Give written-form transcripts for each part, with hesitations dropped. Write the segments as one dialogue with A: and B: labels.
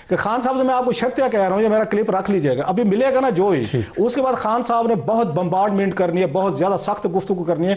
A: کہ خان صاحب سے میں آپ کو شرطیہ کہہ رہا ہوں، یہ میرا کلپ رکھ لیجئے گا، ابھی ملے گا نا جو ہی، اس کے بعد خان صاحب نے بہت بمبارڈمنٹ کرنی ہے، بہت زیادہ سخت گفتگو کرنی ہے،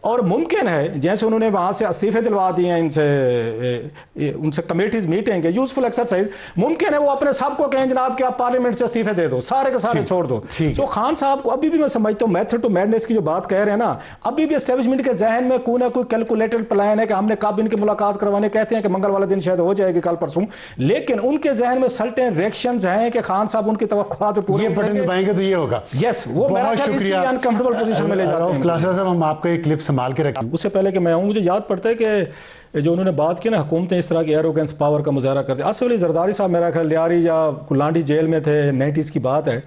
A: اور ممکن ہے جیسے انہوں نے وہاں سے استعفے دلوا دیے ہیں ان سے کمیٹیز میٹنگ ہے، یوزفل ایکسرسائز، ممکن ہے وہ اپنے سب کو کہیں جناب کہ آپ پارلیمنٹ سے استعفے دے دو، سارے کے سارے چھوڑ دو. تو خان صاحب کو ابھی بھی میں سمجھتا ہوں میتھڈ ٹو میڈنس کی جو بات کہہ رہے ہیں نا، ابھی بھی اسٹیبلشمنٹ کے ذہن میں کوئی نہ کوئی کیلکولیٹڈ پلان ہے کہ ہم نے کب ان کی ملاقات کروانے، کہتے ہیں کہ منگل والا دن شاید ہو جائے گی کل پرسوں، لیکن ان کے ذہن میں سرٹن ریئیکشنز ہیں کہ خان صاحب ان کی توقعات پورے
B: یہ بٹن دبائیں گے تو یہ ہوگا.
A: یس، وہ میرا خیال اسی انکمفرٹیبل پوزیشن میں لے جاتے ہیں.
B: کلاسرا صاحب ہم آپ کا ایک کلپ سنبھال کے رکھیں.
A: اس سے پہلے کہ میں آؤں، مجھے یاد پڑتا ہے کہ جو انہوں نے بات کی نا، حکومتیں اس طرح کی ایروگنس پاور کا مظاہرہ کرتے ہیں. آصف علی زرداری صاحب میرا خیال لیاری یا لانڈی جیل میں تھے، 90s کی بات ہے،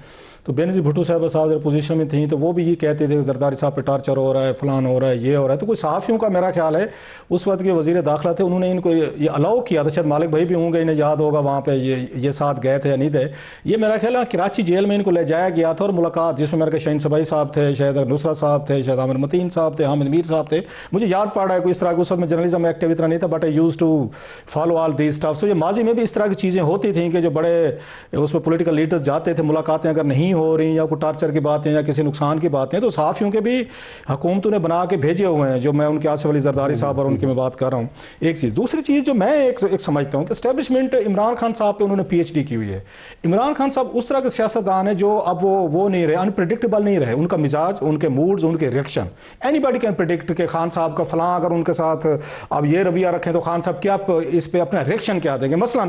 A: تو بینظیر بھٹو صاحب پوزیشن میں تھیں، تو وہ بھی یہ کہتے تھے کہ زرداری صاحب پہ ٹارچر ہو رہا ہے، فلان ہو رہا ہے، یہ ہو رہا ہے. تو کوئی صحافیوں کا میرا خیال ہے اس وقت کے وزیر داخلہ تھے، انہوں نے ان کو یہ الاؤ کیا تھا، شاید مالک بھائی بھی ہوں گے، انہیں یاد ہوگا وہاں پہ یہ ساتھ گئے تھے یا نہیں تھے. یہ میرا خیال ہے کراچی جیل میں ان کو لے جایا گیا تھا، اور ملاقات جس میں میرے کے شہین صبائی صاحب تھے، شاید نصرت صاحب تھے، شاید عامر متین صاحب تھے، حامد میر صاحب تھے، مجھے یاد پڑ رہا ہے کوئی اس طرح کی. اس وقت میں جرنلزم میں ایکٹیو اتنا نہیں تھا، but I used to follow all these stuff. So یہ ماضی میں بھی اس طرح کی چیزیں ہوتی تھیں کہ جو بڑے اس میں پولیٹیکل لیڈرز جاتے تھے، ملاقاتیں اگر نہیں ہو رہی یا کوئی ٹارچر کی باتیں یا کسی نقصان کی باتیں، تو صحافیوں کے بھی حکومتوں نے بنا کے بھیجے ہوئے ہیں، جو میں ان کے آصف علی زرداری صاحب اور ان کی میں بات کر رہا ہوں. ایک چیز. دوسری چیز جو میں ایک سمجھتا ہوں کہ اسٹیبلشمنٹ عمران خان صاحب پہ انہوں نے پی ایچ ڈی کی ہوئی ہے. عمران خان صاحب اس طرح کے سیاستدان ہیں جو اب وہ نہیں رہے، انپریڈکٹیبل نہیں رہے. ان کا مزاج، ان کے موڈز، ان کے reaction, any body can predict کہ خان صاحب کا فلاں اگر ان کے ساتھ اب یہ رویہ رکھیں تو خان صاحب کیا اس پہ اپنا ریئیکشن کیا دیں گے. مثلا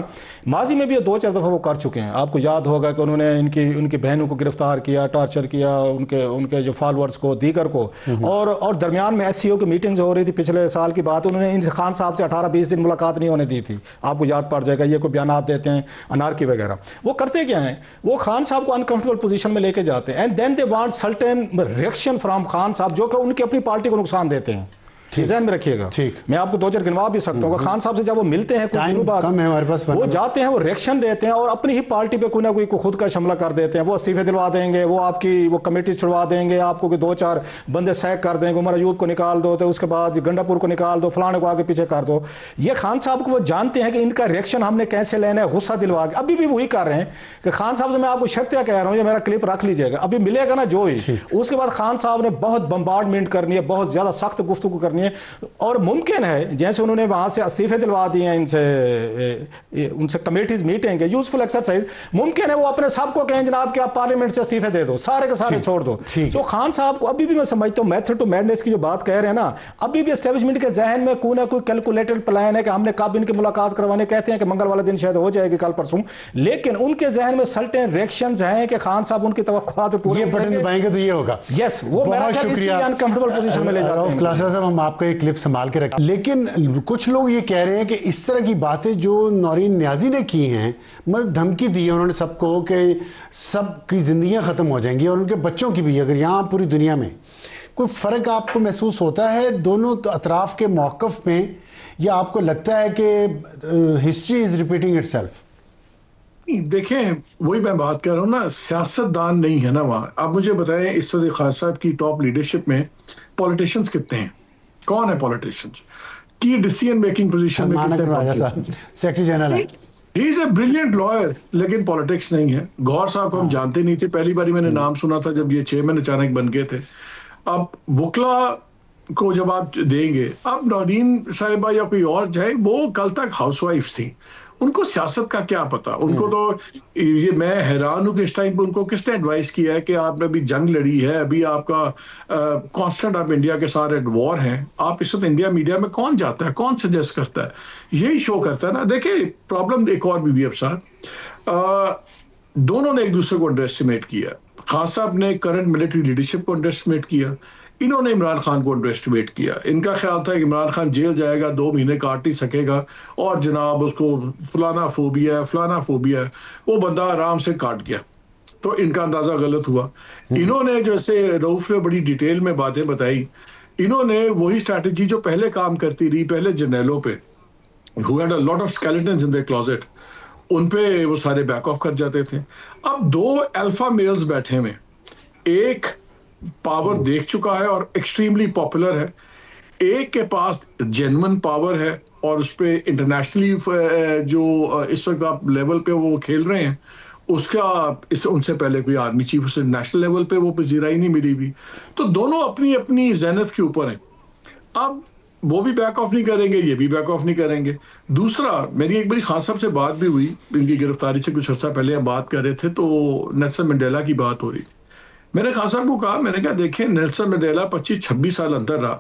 A: ماضی میں بھی 2-4 دفعہ وہ کر چکے ہیں. آپ کو یاد ہوگا کہ انہوں نے ان کی بہنوں کو گرفتار کیا، ٹارچر کیا، ان کے جو فالورز کو، دیگر کو، اور درمیان میں ایس سی او کی میٹنگز ہو رہی تھی پچھلے سال کی بات، انہوں نے ان خان صاحب سے 18-20 دن ملاقات نہیں ہونے دی تھی. آپ کو یاد پڑ جائے گا، یہ کوئی بیانات دیتے ہیں انارکی وغیرہ. وہ کرتے کیا ہیں، وہ خان صاحب کو انکمفرٹیبل پوزیشن میں لے کے جاتے ہیں، and then they want certain reaction from Khan صاحب جو کہ ان کی اپنی پارٹی کو نقصان دیتے ہیں. ذہن میں رکھیے گا. میں آپ کو 2-4 گنوا بھی سکتا ہوں. خان صاحب سے جب وہ ملتے ہیں کچھ دنوں بعد، وہ جاتے ہیں، وہ ریئیکشن دیتے ہیں اور اپنی ہی پارٹی پہ کوئی نہ کوئی خود کا حملہ کر دیتے ہیں. وہ استعفے دلوا دیں گے، وہ آپ کی وہ کمیٹی چھڑوا دیں گے، آپ کو 2-4 بندے سیک کر دیں گے، عمر ایوب کو نکال دو، تو اس کے بعد گنڈا پور کو نکال دو، فلانے کو آگے پیچھے کر دو. یہ خان صاحب کو وہ جانتے ہیں کہ ان کا ریئیکشن ہم نے کیسے لینا ہے، غصہ دلوا کے. ابھی بھی وہی کر رہے ہیں کہ خان صاحب سے میں آپ کو شرطیہ کہہ رہا ہوں، یہ میرا کلپ رکھ لیجئے گا، ابھی ملے گا نا جو ہی. اس کے بعد خان صاحب نے بہت بمبارڈمنٹ کرنی ہے، بہت زیادہ سخت گفتگو کرنی ہے، اور ممکن ہے جیسے انہوں نے وہاں سے استعفے دلوا دیے ہیں ان سے کمیٹیز میٹنگ ہے، یوزفل ایکسرسائز، ممکن ہے وہ اپنے سب کو کہیں جناب کہ آپ پارلیمنٹ سے استعفے دے دو، سارے کے سارے چھوڑ دو. تو خان صاحب کو ابھی بھی میں سمجھتا ہوں میتھڈ ٹو میڈنس کی جو بات کہہ رہے ہیں نا، ابھی بھی اسٹیبلشمنٹ کے ذہن میں کوئی نہ کوئی کیلکولیٹڈ پلان ہے کہ ہم نے کب ان کی ملاقات کروانے، کہتے ہیں کہ منگل والا دن شاید ہو جائے گی کل پرسوں، لیکن ان کے ذہن میں سرٹن ریئیکشنز ہیں کہ خان صاحب ان کی توقعات پورے.
B: یہ بٹن دبائیں گے تو یہ ہوگا.
A: یس، وہ میرا خیال اسی انکمفرٹیبل پوزیشن میں لے جاتے ہیں.
B: کلاسرا صاحب ہم آپ کا ایک کلپ سنبھال کے رکھیں. لیکن کچھ لوگ یہ کہہ رہے ہیں کہ اس طرح کی باتیں جو نورین نیازی نے کی ہیں، مطلب دھمکی دی ہے انہوں نے سب کو کہ سب کی زندگیاں ختم ہو جائیں گی، اور ان کے بچوں کی بھی. اگر یہاں پوری دنیا میں کوئی فرق آپ کو محسوس ہوتا ہے دونوں اطراف کے موقف میں، یا آپ کو لگتا ہے کہ history is repeating it self?
C: دیکھیں، وہی میں بات کر رہا ہوں نا، سیاست دان نہیں ہے نا وہاں. آپ مجھے بتائیں اس وقت خان صاحب کی ٹاپ لیڈرشپ میں پولیٹیشنز کتنے ہیں؟ کون ہے پولیٹیشنز کی ڈیسیژن میکنگ پوزیشن میں؟
B: سیکرٹری جنرل ہے،
C: ہی از اے بریلینٹ لائر، لیکن پالیٹکس نہیں ہے. گوھر صاحب کو ہم جانتے نہیں تھے، پہلی باری میں نے نام سنا تھا جب یہ چیئرمین اچانک بن گئے تھے. اب وکلا کو جب آپ دیں گے، اب نورین صاحبہ یا کوئی اور جائے، وہ کل تک ہاؤس وائف تھیں، ان کو سیاست کا کیا پتا. ان کو تو یہ میں حیران ہوں کہ اس ٹائم پہ ان کو کس نے ایڈوائز کیا ہے کہ آپ نے ابھی جنگ لڑی ہے، ابھی آپ کا کانسٹنٹ آپ انڈیا کے ساتھ ایٹ وار ہیں. آپ اس وقت انڈیا میڈیا میں کون جاتا ہے، کون سجیسٹ کرتا ہے؟ یہی شو کرتا ہے نا. دیکھیں پرابلم ایک اور بھی اب صاحب، دونوں نے ایک دوسرے کو انڈر ایسٹیمیٹ کیا. خان صاحب نے کرنٹ ملٹری لیڈرشپ کو انڈر ایسٹیمیٹ کیا، انہوں نے عمران خان کو انڈر ایسٹیمیٹ کیا. ان کا خیال تھا کہ عمران خان جیل جائے گا، 2 مہینے کاٹ نہیں سکے گا، اور جناب اس کو فلانا فوبیا ہے، فلانا فوبیا ہے. وہ بندہ آرام سے کاٹ گیا. تو ان کا اندازہ غلط ہوا. انہوں نے جیسے رؤف نے بڑی ڈیٹیل میں باتیں بتائی، انہوں نے وہی اسٹریٹجی جو پہلے کام کرتی رہی پہلے جرنیلوں پہ، who had a lot of skeletons in their closet، ان پہ وہ سارے بیک آف کر جاتے تھے. اب 2 الفا میلز بیٹھے ہوئے، ایک پاور دیکھ چکا ہے اور ایکسٹریملی پاپولر ہے، ایک کے پاس جینون پاور ہے اور اس پہ انٹرنیشنلی جو اس وقت آپ لیول پہ وہ کھیل رہے ہیں اس کا ان سے پہلے کوئی آرمی چیف اسے نیشنل لیول پہ وہ پذیرائی نہیں ملی بھی. تو دونوں اپنی اپنی ذہنت کے اوپر ہیں. اب وہ بھی بیک آف نہیں کریں گے, یہ بھی بیک آف نہیں کریں گے. دوسرا, میری ایک بڑی خان صاحب سے بات بھی ہوئی, ان کی گرفتاری سے کچھ عرصہ پہلے ہم بات کر رہے تھے تو نیلسن منڈیلا کی بات ہو رہی. میں نے خان صاحب کو کہا, میں نے کہا دیکھیں نیلسن منڈیلا 25-26 سال اندر رہا,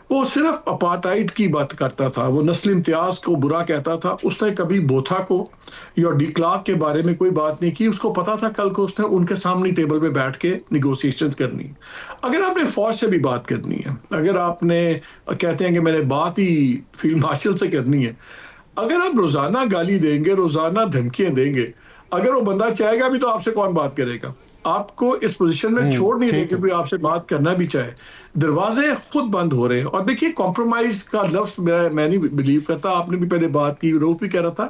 C: وہ صرف اپارٹائڈ کی بات کرتا تھا, وہ نسل امتیاز کو برا کہتا تھا. اس نے کبھی بوتھا کو یا ڈی کلارک کے بارے میں کوئی بات نہیں کی. اس کو پتا تھا کل کو اس نے ان کے سامنے ٹیبل پہ بیٹھ کے نیگوسیشنز کرنی. اگر آپ نے فوج سے بھی بات کرنی ہے, اگر آپ نے کہتے ہیں کہ میں نے بات ہی فیلڈ مارشل سے کرنی ہے, اگر آپ روزانہ گالی دیں گے, روزانہ دھمکیاں دیں گے, اگر وہ بندہ چاہے گا بھی تو آپ سے کون بات کرے گا؟ آپ کو اس پوزیشن میں چھوڑ نہیں رہے کہ کوئی آپ سے بات کرنا بھی چاہے. دروازے خود بند ہو رہے ہیں. اور دیکھیے کمپرومائز کا لفظ میں نہیں بلیو کرتا, آپ نے بھی پہلے بات کی, روف بھی کہہ رہا تھا,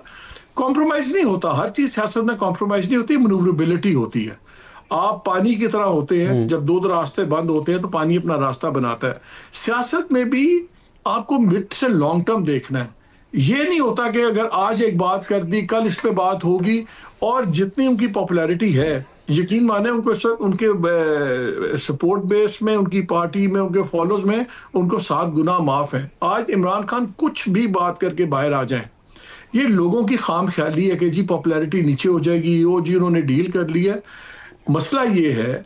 C: کمپرومائز نہیں ہوتا. ہر چیز سیاست میں کمپرومائز نہیں ہوتی, منوربلٹی ہوتی ہے. آپ پانی کی طرح ہوتے ہیں, جب دو راستے بند ہوتے ہیں تو پانی اپنا راستہ بناتا ہے. سیاست میں بھی آپ کو مڈ سے لانگ ٹرم دیکھنا ہے. یہ نہیں ہوتا کہ اگر آج ایک بات کر دی کل اس پہ بات ہوگی. اور جتنی ان کی پاپولیرٹی ہے, یقین مانیں ان کو اس وقت ان کے سپورٹ بیس میں, ان کی پارٹی میں, ان کے فالوز میں ان کو 7 گنا معاف ہیں. آج عمران خان کچھ بھی بات کر کے باہر آ جائیں, یہ لوگوں کی خام خیالی ہے کہ جی پاپولیرٹی نیچے ہو جائے گی, وہ جی انہوں نے ڈیل کر لی ہے. مسئلہ یہ ہے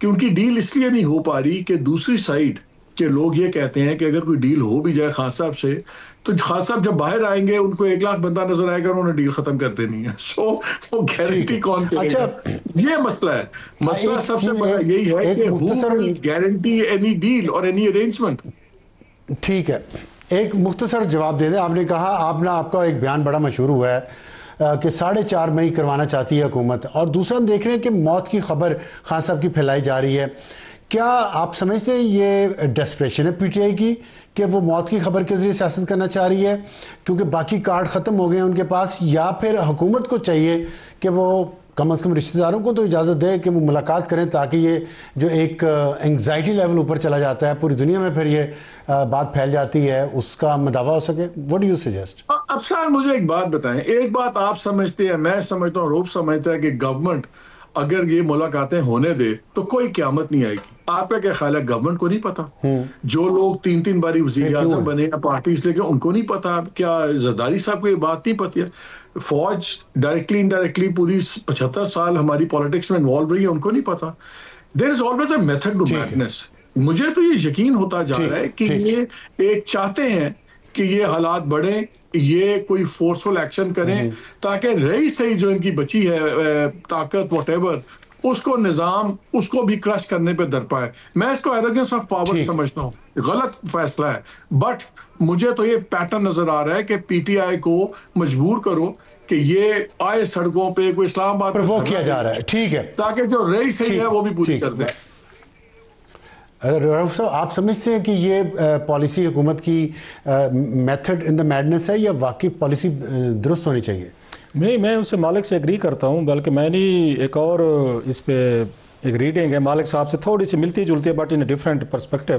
C: کہ ان کی ڈیل اس لیے نہیں ہو پا رہی کہ دوسری سائڈ کے لوگ یہ کہتے ہیں کہ اگر کوئی ڈیل ہو بھی جائے خان صاحب سے تو خان صاحب جب باہر آئیں گے ان کو 1 لاکھ بندہ نظر آئے گا, انہوں نے ڈیل ختم کر دینی ہے. سو وہ گارنٹی کون کرے گا؟ یہ مسئلہ ہے. مسئلہ سب سے بڑا یہی ہے کہ who گارنٹی اینی ڈیل اور اینی ارینجمنٹ.
B: ٹھیک ہے, ایک مختصر جواب دے دیں. آپ نے کہا آپ کا ایک بیان بڑا مشہور ہوا ہے کہ 4.5 مئی کروانا چاہتی ہے حکومت, اور دوسرا ہم دیکھ رہے ہیں کہ موت کی خبر خان صاحب کی پھیلائی جا رہی ہے. کیا آپ سمجھتے ہیں یہ ڈیسپریشن ہے پی ٹی آئی کی کہ وہ موت کی خبر کے ذریعے سیاست کرنا چاہ رہی ہے کیونکہ باقی کارڈ ختم ہو گئے ہیں ان کے پاس, یا پھر حکومت کو چاہیے کہ وہ کم از کم رشتہ داروں کو تو اجازت دے کہ وہ ملاقات کریں تاکہ یہ جو ایک انگزائٹی لیول اوپر چلا جاتا ہے پوری دنیا میں, پھر یہ بات پھیل جاتی ہے, اس کا مداوع ہو سکے؟ What do you suggest?
C: افسان مجھے ایک بات بتائیں. ایک بات آپ سمجھتے ہیں, میں سمجھتا ہوں, روپ سمجھتا ہے کہ گورنمنٹ اگر یہ ملاقاتیں ہونے دے تو کوئی قیامت نہیں آئے گی. آپ کا کیا خیال ہے؟ گورنمنٹ کو نہیں پتا. جو لوگ 3 باری وزیر اعظم بنے ہیں پارٹیز لے کے, ان کو نہیں پتا. کیا زرداری صاحب کو یہ بات نہیں پتی ہے؟ فوج ڈائریکٹلی انڈائریکٹلی پوری 75 سال ہماری پالیٹکس میں انوالو رہی ہے, ان کو نہیں پتا. There is always a method to madness. مجھے تو یہ یقین ہوتا جا رہا ہے کہ یہ ایک چاہتے ہیں کہ یہ حالات بڑھیں, یہ کوئی فورسفل ایکشن کریں تاکہ رہی صحیح جو ان کی بچی ہے طاقت واٹ ایور, اس کو نظام اس کو بھی کرش کرنے پہ در پائے. میں اس کو ایروگنس آف پاور سمجھتا ہوں, غلط فیصلہ ہے. بٹ مجھے تو یہ پیٹرن نظر آ رہا ہے کہ پی ٹی آئی کو مجبور کرو کہ یہ آئے سڑکوں پہ, کوئی اسلام آباد
B: پر وہ کیا جا رہا ہے. ٹھیک ہے,
C: تاکہ جو رہی صحیح ہے وہ بھی پوری کر دیں.
B: رؤف صاحب, آپ سمجھتے ہیں کہ یہ پالیسی حکومت کی میتھڈ ان دا میڈنس ہے یا واقعی پالیسی درست ہونی چاہیے؟
A: نہیں, میں اس سے مالک سے ایگری کرتا ہوں, بلکہ میں نے ایک اور اس پہ ایک ریڈنگ ہے مالک صاحب سے تھوڑی سی ملتی جلتی ہے بٹ ان ڈفرینٹ پرسپیکٹیو.